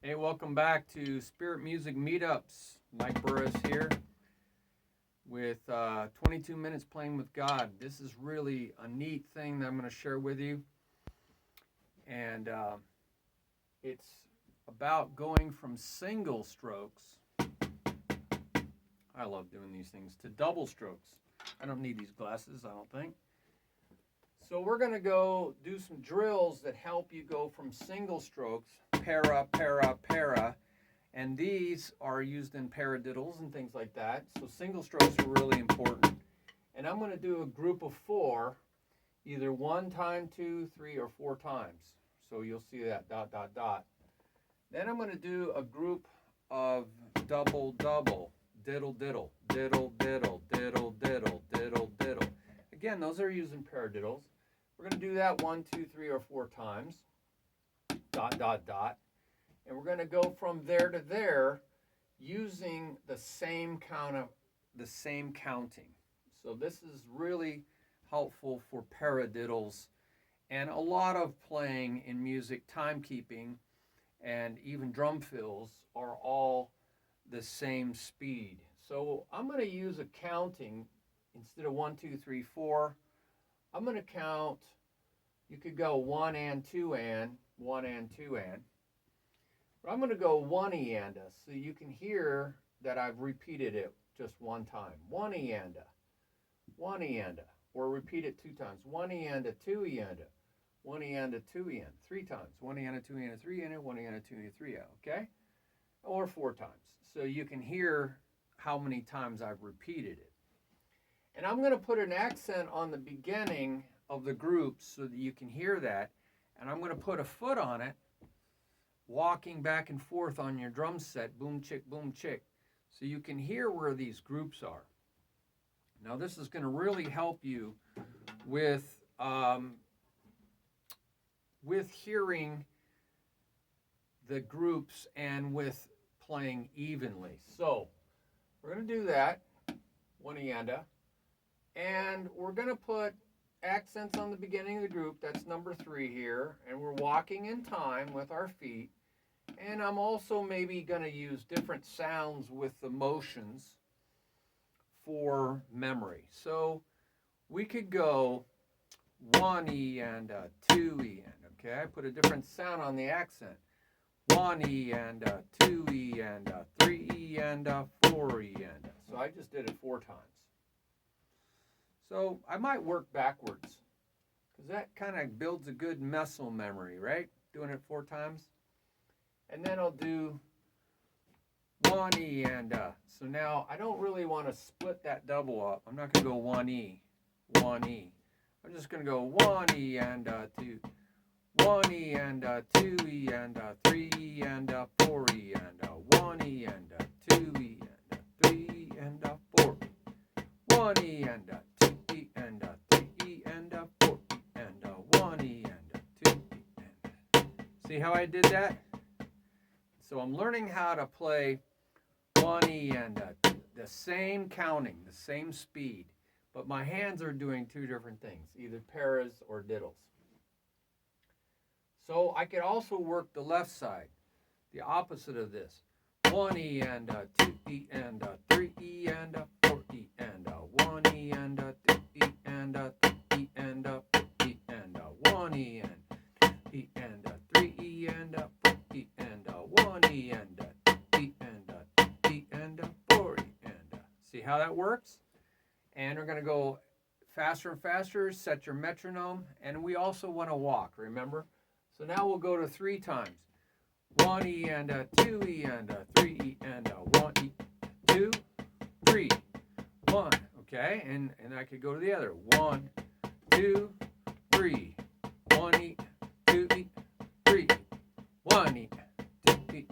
Hey, welcome back to Spirit Music Meetups. Mike Burris here with 22 Minutes Playing with God. This is really a neat thing that I'm going to share with you. And it's about going from single strokes, I love doing these things, to double strokes. I don't need these glasses, I don't think. So we're going to go do some drills that help you go from single strokes, para, para, para, and these are used in paradiddles and things like that. So single strokes are really important. And I'm going to do a group of 4, either 1 time, 2, 3, or 4 times. So you'll see that dot, dot, dot. Then I'm going to do a group of double, double, diddle, diddle, diddle, diddle, diddle, diddle, diddle, diddle. Again, those are used in paradiddles. We're going to do that 1, 2, 3, or 4 times. Dot, dot, dot. And we're going to go from there to there using the same counting. So this is really helpful for paradiddles and a lot of playing in music. Timekeeping and even drum fills are all the same speed. So I'm going to use a counting instead of 1, 2, 3, 4. I'm going to count. You could go 1 and 2 and 1 and 2 and. But I'm going to go 1 eanda so you can hear that I've repeated it just 1 time. 1 eanda, 1 eanda, or repeat it 2 times. 1 eanda, 2 eanda, 1 eanda, 2 eanda, 3 times. 1 eanda, 2 eanda, 3 eanda, 1 eanda, 2 eanda, 3 eanda, okay? Or 4 times. So you can hear how many times I've repeated it. And I'm going to put an accent on the beginning of the group so that you can hear that. And I'm going to put a foot on it, walking back and forth on your drum set, boom, chick, so you can hear where these groups are. Now this is going to really help you with hearing the groups and with playing evenly. So we're going to do that, 1 eanda, and we're going to put accents on the beginning of the group. That's number 3 here, and we're walking in time with our feet. And I'm also maybe going to use different sounds with the motions for memory. So we could go 1 eanda, 2 eanda, okay? I put a different sound on the accent. 1 eanda, 2 eanda, 3 eanda, 4 eanda. So I just did it 4 times. So I might work backwards because that kind of builds a good muscle memory, right? Doing it 4 times. And then I'll do 1 eanda. So now I don't really want to split that double up. I'm not going to go 1 E, 1 E. I'm just going to go 1 eanda, 2, 1 eanda, 2 eanda, 3 eanda, 4 eanda, 1 eanda, 2 eanda, 3 eanda, 4. 1 eanda, 2 eanda, 3 eanda, 4 eanda, 1 eanda, 2 eanda. See how I did that? So I'm learning how to play 1 eanda, the same counting, the same speed, but my hands are doing 2 different things, either paras or diddles. So I could also work the left side, the opposite of this. 1 eanda, 2 eanda, 3 eanda, 4 eanda, 1 eanda, 2 eanda, 3 eanda, 4 eanda, 1 eanda, 2 eanda, 3 eanda, 4 eanda, 1 eanda, 2 eanda, 3 eanda, 4 eanda. See how that works? And we're going to go faster and faster, set your metronome, and we also want to walk, remember? So now we'll go to 3 times. 1 eanda, 2 eanda, 3 eanda, 1 e, 2, 3, 1. Okay, and I could go to the other. 1, 2, 3. 1 e, 2 e, 3. 1 e, 2 e,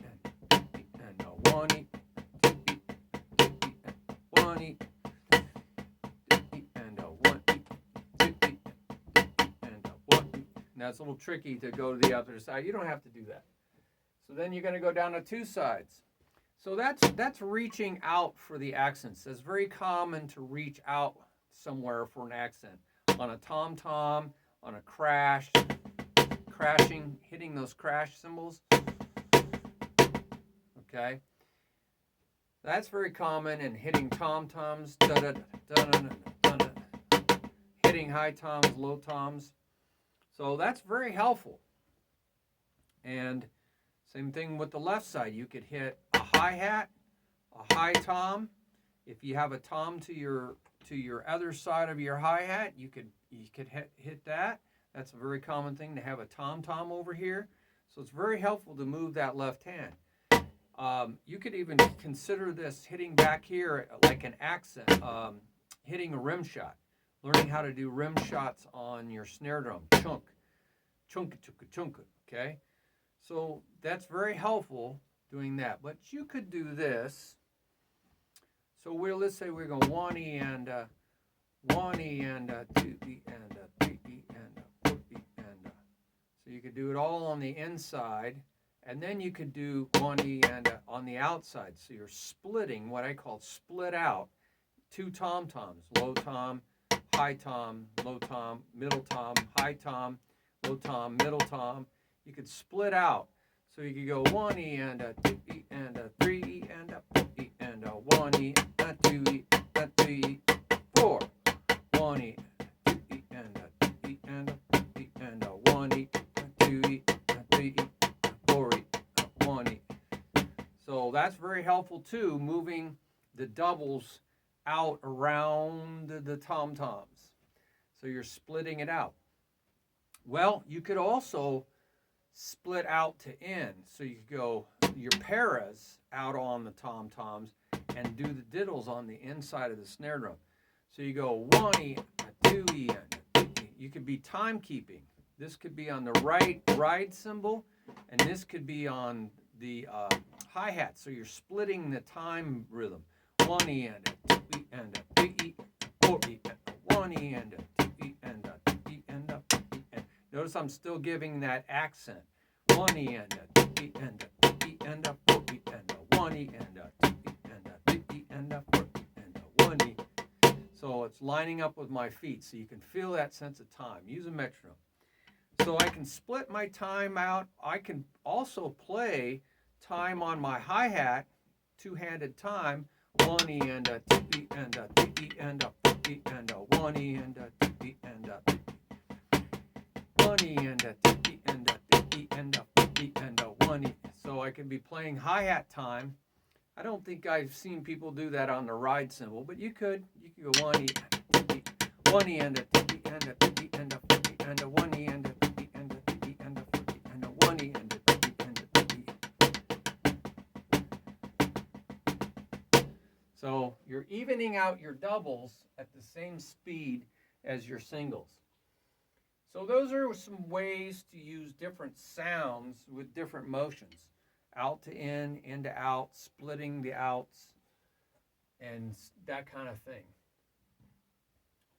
and 1 e, 2 e, 2 e, 1 e, 2 e, and 1 e, 2 e, and 1 e. Now it's a little tricky to go to the other side. You don't have to do that. So then you're going to go down to 2 sides. So that's reaching out for the accents. It's very common to reach out somewhere for an accent. On a tom-tom, on a crash, crashing, hitting those crash cymbals. okay? That's very common in hitting tom-toms, hitting high toms, low toms. So that's very helpful. And same thing with the left side. You could hit a hi-hat, a high tom. If you have a tom to your other side of your hi-hat, you could hit that. That's a very common thing to have a tom-tom over here. So it's very helpful to move that left hand. You could even consider this hitting back here like an accent, hitting a rim shot, learning how to do rim shots on your snare drum, chunk, chunka, chunka, chunka, okay? So that's very helpful doing that. But you could do this. So let's say we're going 1E and 1E and 2E and 3E and 4E and so you could do it all on the inside. And then you could do 1E and on the outside. So you're splitting, what I call split out, 2 tom-toms, low tom, high tom, low tom, middle tom, high tom, low tom, middle tom. You could split out. So you could go 1E and 2E and 3E and 4E and 1E and 2E and 3E, 4. 1E, 2E and 2E and 3E and 1E and 2E and 3E. So that's very helpful too, moving the doubles out around the tom-toms. So you're splitting it out. Well, you could also split out to in. So you could go your paras out on the tom-toms and do the diddles on the inside of the snare drum. So you go 1E, 2E, and 3E. You could be timekeeping. This could be on the right ride cymbal, and this could be on the hi-hat. So you're splitting the time rhythm. 1E and 2E and 3E, 4E and 1E and 2E and 3E and 4E. Notice I'm still giving that accent. 1E and 2E and 3E and 4E and 1E and 2E and 3E and 4E and 1E. So it's lining up with my feet so you can feel that sense of time. Use a metronome. So I can split my time out. I can also play time on my hi-hat, two-handed time, 1E and 2E and 3E and 4E and 1E and 2E and 3E. 1E and 2E and 3E and 4E and 1E. So I can be playing hi-hat time. I don't think I've seen people do that on the ride cymbal, but you could go 1E, 2E, 1E and 2E and 3E and 4E and 1E and 2E and 3E and 4E and 1E and 2E and 3E. So you're evening out your doubles at the same speed as your singles. So those are some ways to use different sounds with different motions. Out to in to out, splitting the outs, and that kind of thing.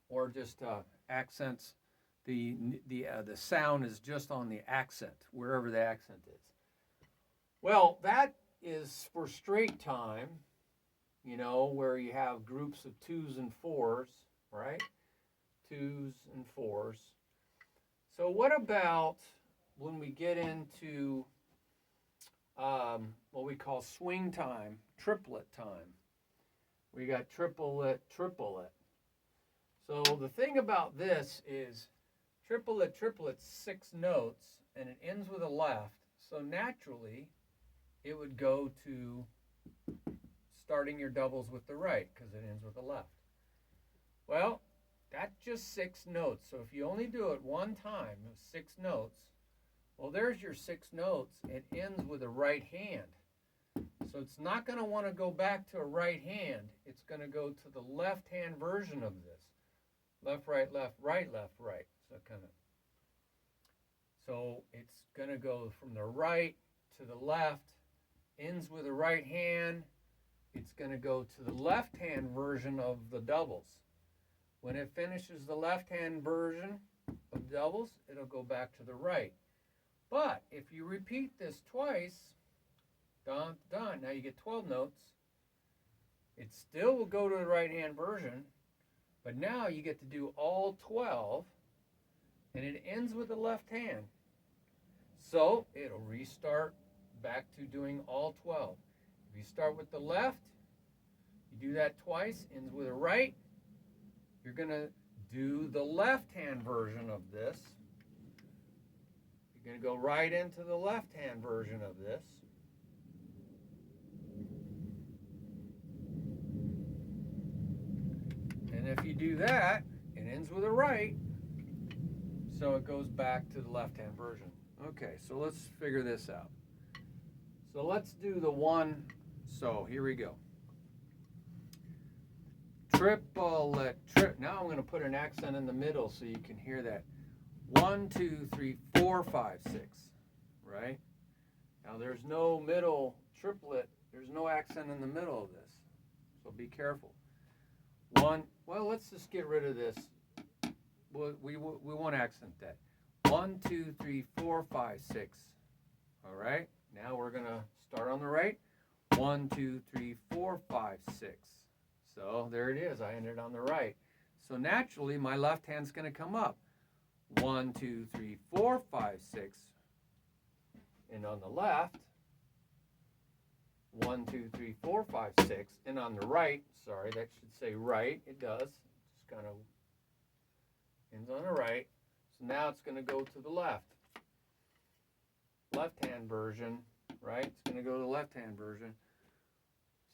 Or just accents. The sound is just on the accent, wherever the accent is. Well, that is for straight time, where you have groups of 2s and 4s, right? 2s and 4s. So what about when we get into what we call swing time, triplet time? We got triplet. So the thing about this is triplet's 6 notes, and it ends with a left. So naturally, it would go to starting your doubles with the right because it ends with a left. Well, that's just 6 notes. So if you only do it one time, 6 notes, well, there's your 6 notes. It ends with a right hand. So it's not going to want to go back to a right hand. It's going to go to the left hand version of this. Left, right, left, right, left, right. So it's going to go from the right to the left, ends with a right hand. It's going to go to the left hand version of the doubles. When it finishes the left hand version of doubles, it'll go back to the right. But if you repeat this twice, dun, dun, now you get 12 notes. It still will go to the right hand version, but now you get to do all 12, and it ends with the left hand. So it'll restart back to doing all 12. If you start with the left, you do that twice, ends with a right. You're going to do the left-hand version of this. You're going to go right into the left-hand version of this. And if you do that, it ends with a right. So it goes back to the left-hand version. Okay, so let's figure this out. So let's do the one. So here we go. Triplet, now I'm going to put an accent in the middle so you can hear that. 1, 2, 3, 4, 5, 6. Right? Now there's no middle triplet. There's no accent in the middle of this. So be careful. Well, let's just get rid of this. We won't accent that. 1, 2, 3, 4, 5, 6. All right. Now we're going to start on the right. 1, 2, 3, 4, 5, 6. So there it is. I ended on the right. So naturally, my left hand's going to come up. 1, 2, 3, 4, 5, 6. And on the left, 1, 2, 3, 4, 5, 6. And on the right, sorry, that should say right. It does. Just kind of ends on the right. So now it's going to go to the left. Left-hand version, right? It's going to go to the left-hand version.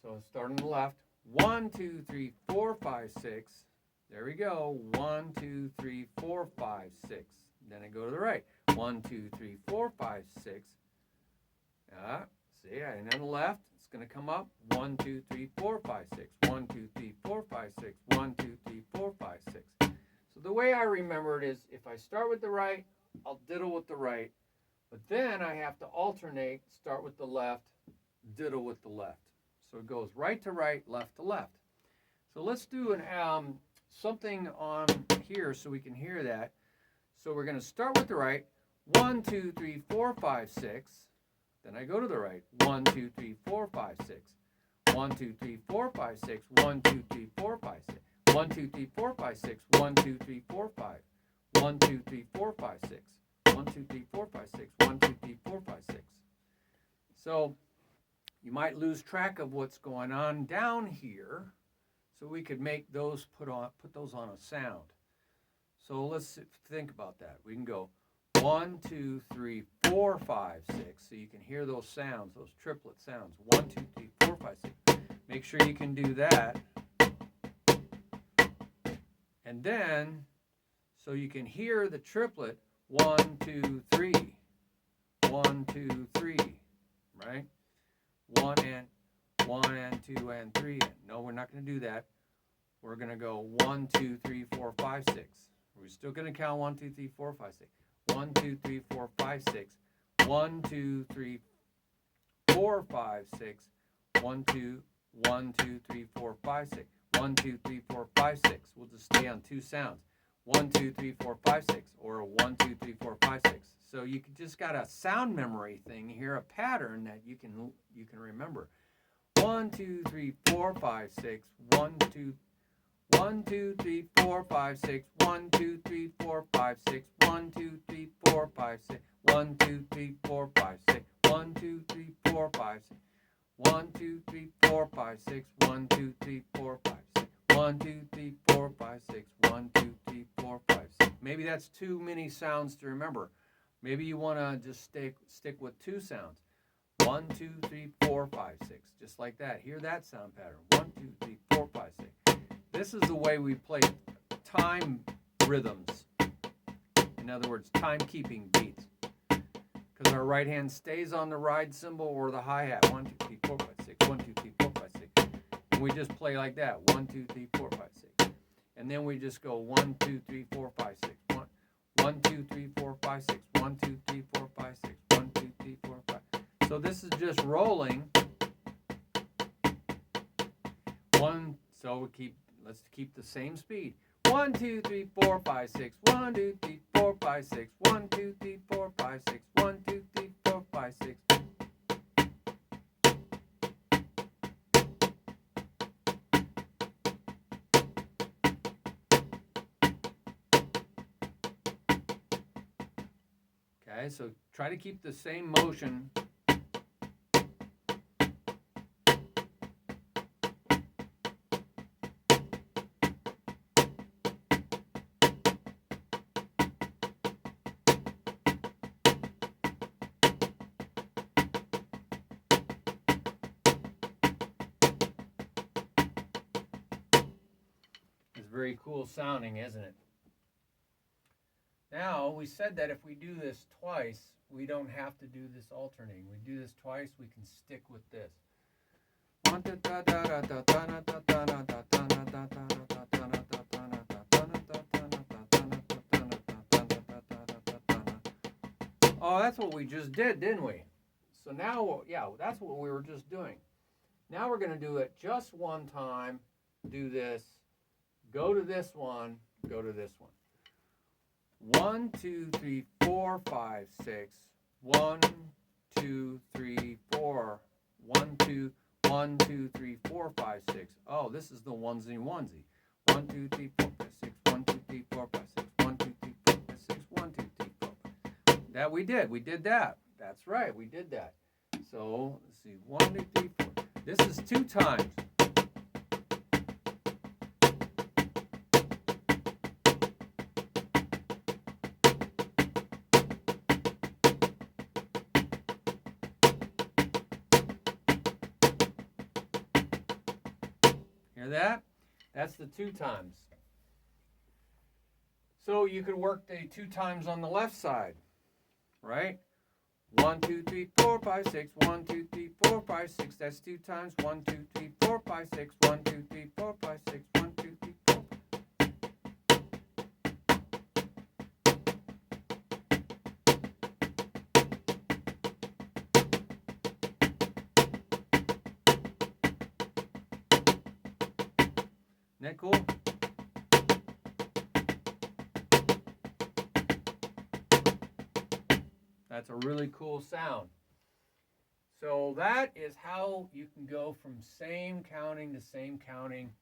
So start on the left. 1, 2, 3, 4, 5, 6. There we go. 1, 2, 3, 4, 5, 6. Then I go to the right. 1, 2, 3, 4, 5, 6. See, and on the left, it's going to come up. 1, 2, 3, 4, 5, 6. 1, 2, 3, 4, 5, 6. 1, 2, 3, 4, 5, 6. So the way I remember it is if I start with the right, I'll diddle with the right. But then I have to alternate, start with the left, diddle with the left. So it goes right to right, left to left. So let's do something on here so we can hear that. So we're going to start with the right. 1, 2, 3, 4, 5, 6. Then I go to the right. 1, 2, 3, 4, 5, 6. 1, 2, 3, 4, 5, 6. 1, 2, 3, 4, 5, 6. 1, 2, 3, 4, 5, 6. 1, 2, 3, 4, 5. 1, 2, 3, 4, 5, 6. 1, 2, 3, 4, 5, 6. 1, 2, 3, 4, 5, 6. So you might lose track of what's going on down here. So we could make those put those on a sound. So let's think about that. We can go 1, 2, 3, 4, 5, 6. So you can hear those sounds, those triplet sounds. 1, 2, 3, 4, 5, 6. Make sure you can do that. And then, so you can hear the triplet. 1, 2, 3. 1, 2, 3. Right? 1 and 2 and 3. No, we're not going to do that. We're going to go 1, 2, 3, 4, 5, 6. We're still going to count 1, 2, 3, 4, 5, 6. 1, 2, 3, 4, 5, 6. 1, 2, 3, 4, 5, 6. 1, 2, 1, 2, 3, 4, 5, 6. 1, 2, 3, 4, 5, 6. We'll just stay on two sounds. 1, 2, 3, 4, 5, 6. Or 1, 2, 3, 4, 5, 6. So you just got a sound memory thing here, a pattern that you can remember. 1, 2, 3, 4, 5, 6. 1, 2, 1, 2, 3, 4, 5, 6. 1, 2, 3, 4, 5, 6. 1, 2, 3, 4, 5, 6. 1, 2, 3, 4, 5, 6. 1, 2, 3, 4, 5, 6. 1, 2, 3, 4, 5, 6. 1, 2, 3, 4, 5, 6. 1, 2, 3, 4, 5, 6. 1, 2, 3, 4, 5, 6. Maybe that's too many sounds to remember. Maybe you want to just stick with two sounds. 1, 2, 3, 4, 5, 6. Just like that. Hear that sound pattern. 1, 2, 3, 4, 5, 6. This is the way we play time rhythms. In other words, time-keeping beats. Because our right hand stays on the ride cymbal or the hi-hat. 1, 2, 3, 4, 5, 6. 1, 2, 3, 4, 5, 6. And we just play like that. 1, 2, 3, 4, 5, 6. And then we just go 1, 2, 3, 4, 5, 6. 1, 2, 3, 4, 5, 6. 1, 2, 3, 4, 5, 6. 1, 2, 3, 4, 5. So this is just rolling. Let's keep the same speed. 1, 2, 3, 4, 5, 6. 1, 2, 3, 4, 5, 6. 1, 2, 3, 4, 5, 6. 1, 2, 3, 4, 5, 6. Okay, so try to keep the same motion very cool sounding, isn't it? Now, we said that if we do this twice, we don't have to do this alternating. We do this twice, we can stick with this. Oh, that's what we just did, didn't we? So now, yeah, that's what we were just doing. Now we're going to do it just one time. Do this. Go to this one. Go to this one. 1, 2, 3, 4, 5, 6. 1, 2, 3, 4. 1, 2, 1, 2, 3, 4, 5, 6. Oh, this is the onesie onesie. 1, 2, 3, 4, 5, 6. 1, 2, 3, 4, 5, 6. 1, 2, 3, 4, 5, 6. 1, 2, 3, 4, 5. That we did. We did that. That's right. We did that. So let's see. 1, 2, 3, 4. This is 2 times. Hear that? That's the 2 times. So you could work the 2 times on the left side, right? 1, 2, 3, 4, 5, 6. 1, 2, 3, 4, 5, 6. That's 2 times. 1, 2, 3, 4, 5, 6. 1, 2, 3, 4, 5, 6. 1, 2, 3, 4. Isn't that cool? That's a really cool sound. So that is how you can go from same counting to same counting,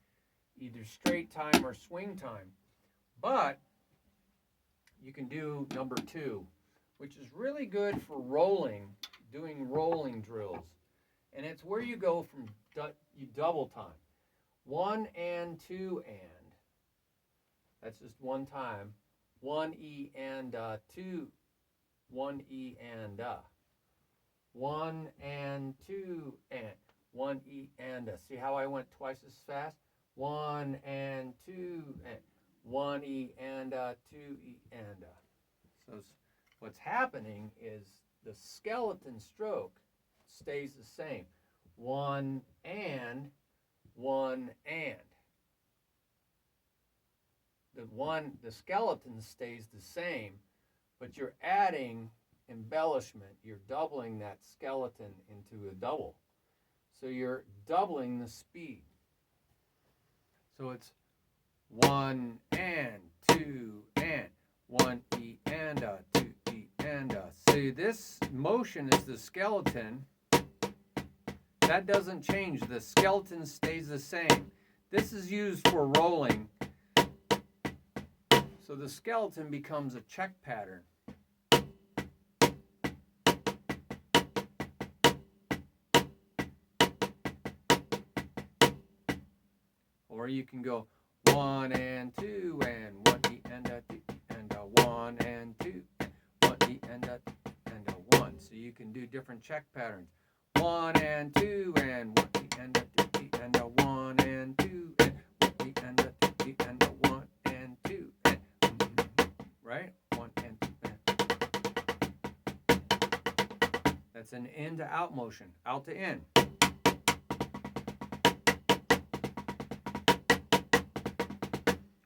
either straight time or swing time. But you can do number 2, which is really good for rolling, doing rolling drills. And it's where you go from, you double time. 1 and 2 and. That's just one time. 1 E and 2. 1 E and 1 and 2 and 1 E and See how I went twice as fast? 1 and 2 and 1 E and 2 E and So what's happening is the skeleton stroke stays the same. 1 and 1 and. The skeleton stays the same, but you're adding embellishment. You're doubling that skeleton into a double. So you're doubling the speed. So it's 1 and 2 and 1 E and 2 E and See, this motion is the skeleton. That doesn't change. The skeleton stays the same. This is used for rolling. So the skeleton becomes a check pattern. Or you can go 1 and 2 and 1 E and 2 E and 1 and 2 and 1 E and 2 and 1. So you can do different check patterns. 1 and 2 and 1 E and 2 E and 1 and 2 and 1 E and 2 E and 1 and 2 and right? 1 and 2 and. That's an in to out motion, out to in.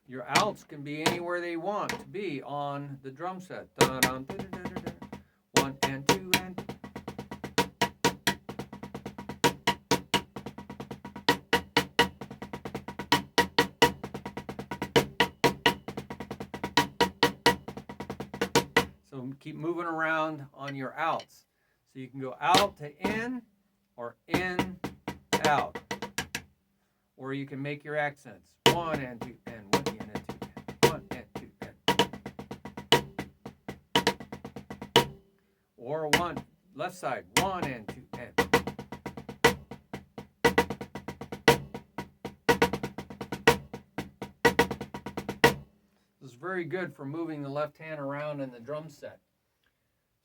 Your outs can be anywhere they want to be on the drum set. 1 and 2 and. So keep moving around on your outs. So you can go out to in or in out. Or you can make your accents. 1 and 2 and 1 E and 2 and 1 and 2 and. Or 1 left side. 1 and 2 and. This is very good for moving the left hand around in the drum set.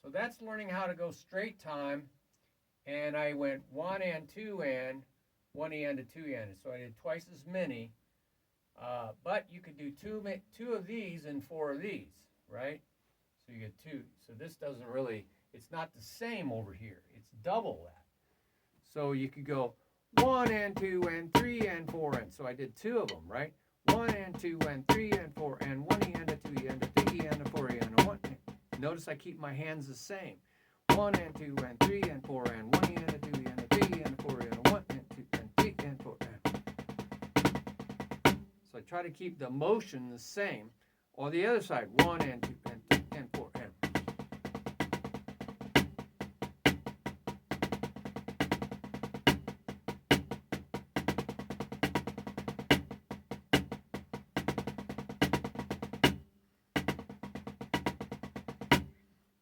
So that's learning how to go straight time. And I went 1 and 2 and 1 E and 2 E and. So I did twice as many. But you could do two of these and 4 of these, right? So you get 2. So this doesn't really, it's not the same over here. It's double that. So you could go 1 and 2 and 3 and 4 and so I did 2 of them, right? 1 and 2 and 3 and 4 and 1 and a 2 and a 3 and a 4 and a 1. Notice I keep my hands the same. 1 and 2 and 3 and 4 and 1 and a 2 and a 3 and a 4 and a 1 and 2 and 3 and 4. So I try to keep the motion the same. On the other side, 1 and 2 and 3 and 4 and.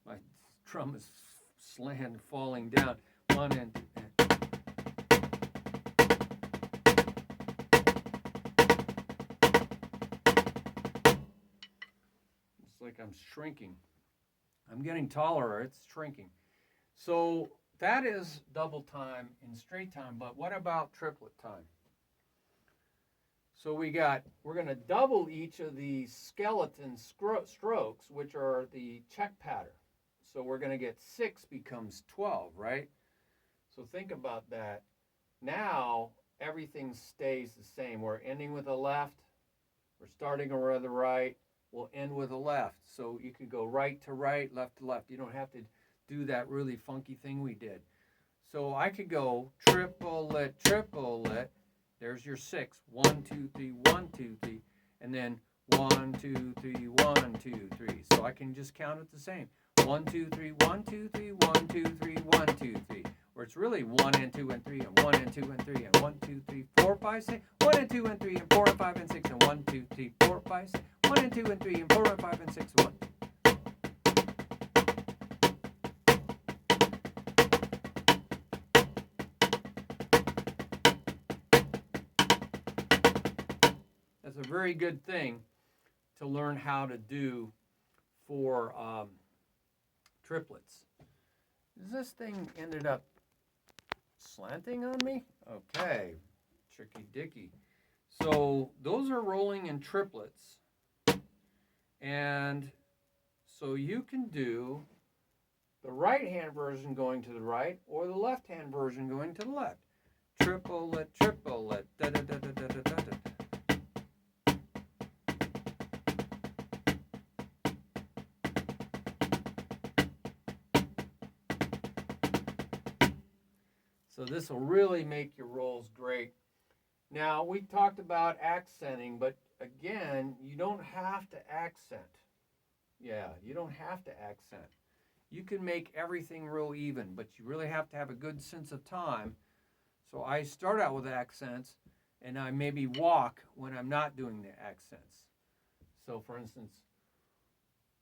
My drum is slant falling down. 1 and 2 and. It's like I'm shrinking. I'm getting taller, it's shrinking. So that is double time in straight time, but what about triplet time? So we're going to double each of the skeleton strokes, which are the check pattern. So we're going to get 6 becomes 12, right? So think about that. Now everything stays the same. We're ending with a left. We're starting with the right. We'll end with a left. So you could go right to right, left to left. You don't have to do that really funky thing we did. So I could go triplet, triplet. There's your 6. 1, 2, 3, 1, 2, 3. And then 1, 2, 3, 1, 2, 3. So I can just count it the same. 1, 2, 3, 1, 2, 3, 1, 2, 3, 1, 2, 3. Where it's really 1 and 2 and 3 and 1 and 2 and 3 and 1, 2, 3, 4, 5, 6. 1 and 2 and 3 and 4 and 5 and 6 and 1, 2, 3, 4, 5, 6. 1 and 2 and 3 and 4 and 5 and 6 and 1. That's a very good thing to learn how to do for triplets. This thing ended up slanting on me? Okay, tricky dicky. So those are rolling in triplets. And so you can do the right hand version going to the right or the left hand version going to the left. Triplet, triplet, da da da da da da da da. So this will really make your rolls great. Now, we talked about accenting, but again, you don't have to accent. Yeah, you don't have to accent. You can make everything real even, but you really have to have a good sense of time. So I start out with accents, and I maybe walk when I'm not doing the accents. So for instance,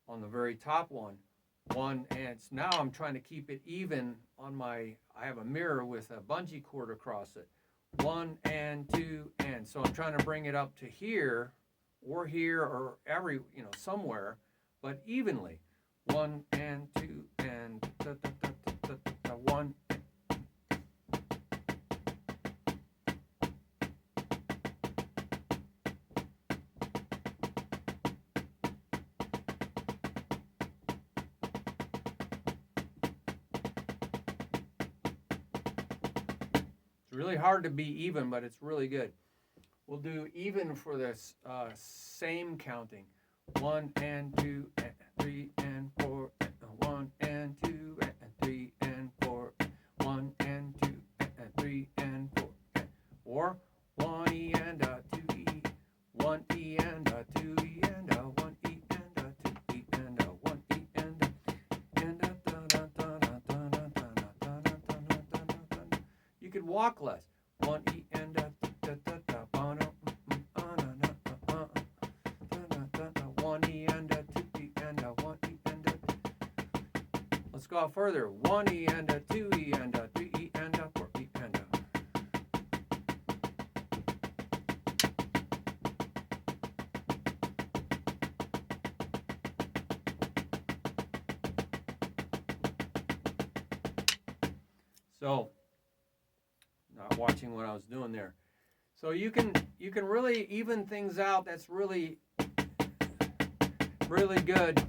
on the very top one, and now I'm trying to keep it even on I have a mirror with a bungee cord across it. 1 and 2 and. So I'm trying to bring it up to here or somewhere, but evenly. 1 and 2 and da, da, da, da, da, da, 1. It's really hard to be even, but it's really good. We'll do even for this same counting. 1 and 2 and 3 and 4. 1 and 2 and 3 and 4. 1 and 2 and 3 and 4. Or 1 E and a 2 E. 1 E and a 2 E and a 1 E and a 2 E and a 1 E and a da da da da da da da da da da. You could walk less. 1 E and a da da da. 1 E and a 2 E and a 1 E and a. Let's go out further. 1 E and a 2 E and a 3 E and a 4 E and a. So, not watching what I was doing there. So you can really even things out. That's really good.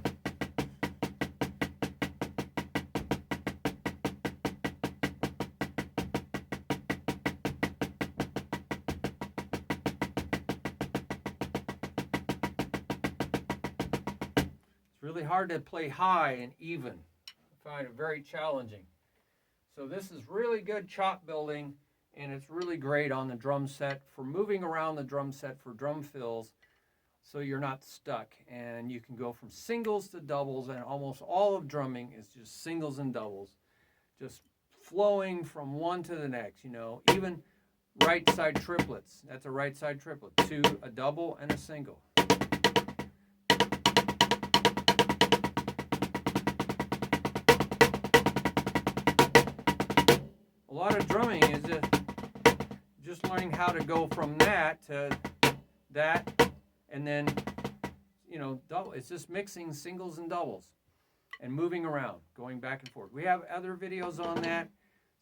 It's really hard to play high and even. I find it very challenging. So this is really good chop building, and it's really great on the drum set for moving around the drum set for drum fills, so you're not stuck. And you can go from singles to doubles, and almost all of drumming is just singles and doubles, just flowing from one to the next, you know. Even right side triplets, that's a right side triplet, two, a double, and a single. A lot of drumming is just learning how to go from that to that, and then, you know, double. It's just mixing singles and doubles and moving around, going back and forth. We have other videos on that,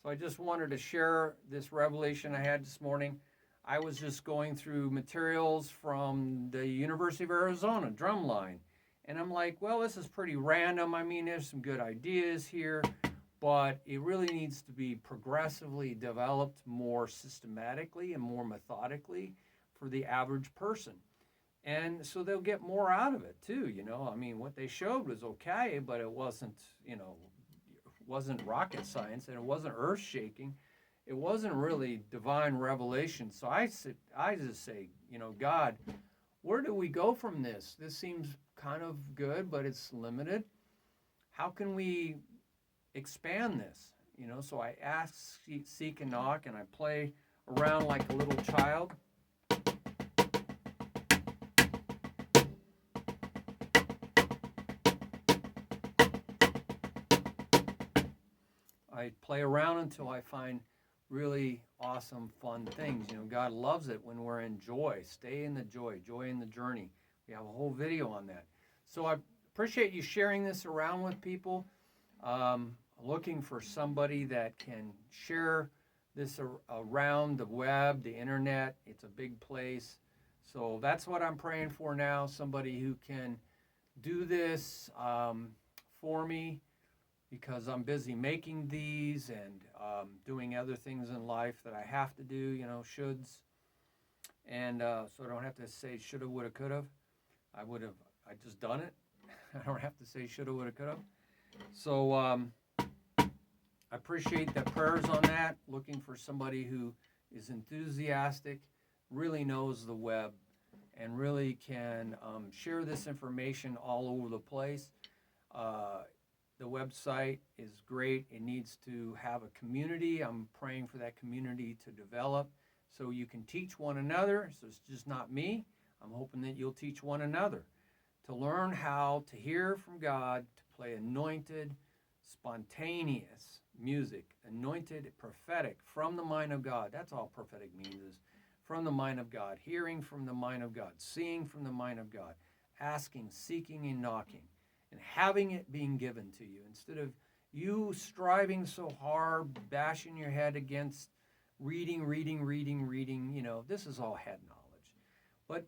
so I just wanted to share this revelation I had this morning. I was just going through materials from the University of Arizona drumline, and I'm like, well, this is pretty random. I mean, there's some good ideas here, but it really needs to be progressively developed more systematically and more methodically for the average person. And so they'll get more out of it too, you know. I mean, what they showed was okay, but it wasn't, you know, wasn't rocket science, and it wasn't earth-shaking. It wasn't really divine revelation. So I just say, you know, God, where do we go from this? This seems kind of good, but it's limited. How can we expand this? You know, so I ask, seek, and knock, and I play around like a little child. I play around until I find really awesome, fun things. You know, God loves it when we're in joy. Stay in the joy in the journey. We have a whole video on that. So I appreciate you sharing this around with people. Looking for somebody that can share this around the web, the internet. It's a big place. So that's what I'm praying for now, somebody who can do this for me, because I'm busy making these and doing other things in life that I have to do, you know, shoulds. And so I don't have to say shoulda, woulda, coulda. I just done it. I don't have to say shoulda, woulda, coulda. So I appreciate the prayers on that, looking for somebody who is enthusiastic, really knows the web, and really can share this information all over the place. The website is great. It needs to have a community. I'm praying for that community to develop so you can teach one another. So it's just not me. I'm hoping that you'll teach one another to learn how to hear from God, to play anointed, spontaneous music, anointed, prophetic, from the mind of God. That's all prophetic means, is from the mind of God, hearing from the mind of God, seeing from the mind of God, asking, seeking, and knocking, and having it being given to you, instead of you striving so hard, bashing your head against reading. You know, this is all head knowledge. But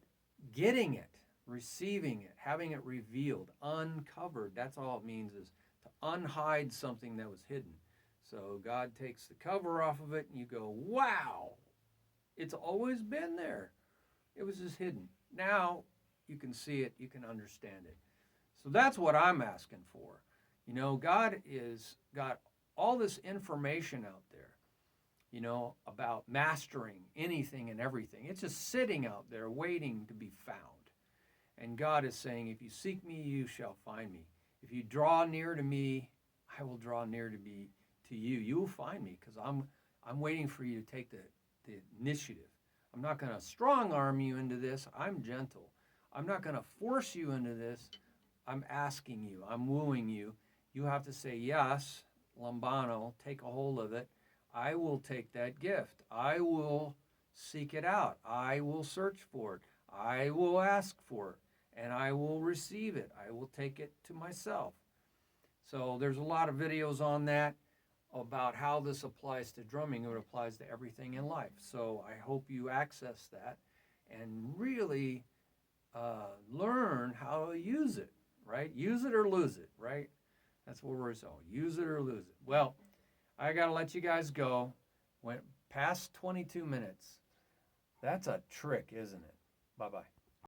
getting it, receiving it, having it revealed, uncovered, that's all it means, is to unhide something that was hidden. So God takes the cover off of it, and you go, wow, it's always been there. It was just hidden. Now you can see it, you can understand it. So that's what I'm asking for. You know, God is got all this information out there, you know, about mastering anything and everything. It's just sitting out there waiting to be found. And God is saying, if you seek me, you shall find me. If you draw near to me, I will draw near to you. You will find me, because I'm waiting for you to take the initiative. I'm not going to strong arm you into this. I'm gentle. I'm not going to force you into this. I'm asking you. I'm wooing you. You have to say, yes, lambano, take a hold of it. I will take that gift. I will seek it out. I will search for it. I will ask for it, and I will receive it. I will take it to myself. So there's a lot of videos on that. about how this applies to drumming. It applies to everything in life. So I hope you access that and really learn how to use it, right? Use it or lose it, right? That's what we're saying. Use it or lose it. Well, I got to let you guys go. Went past 22 minutes. That's a trick, isn't it? Bye-bye.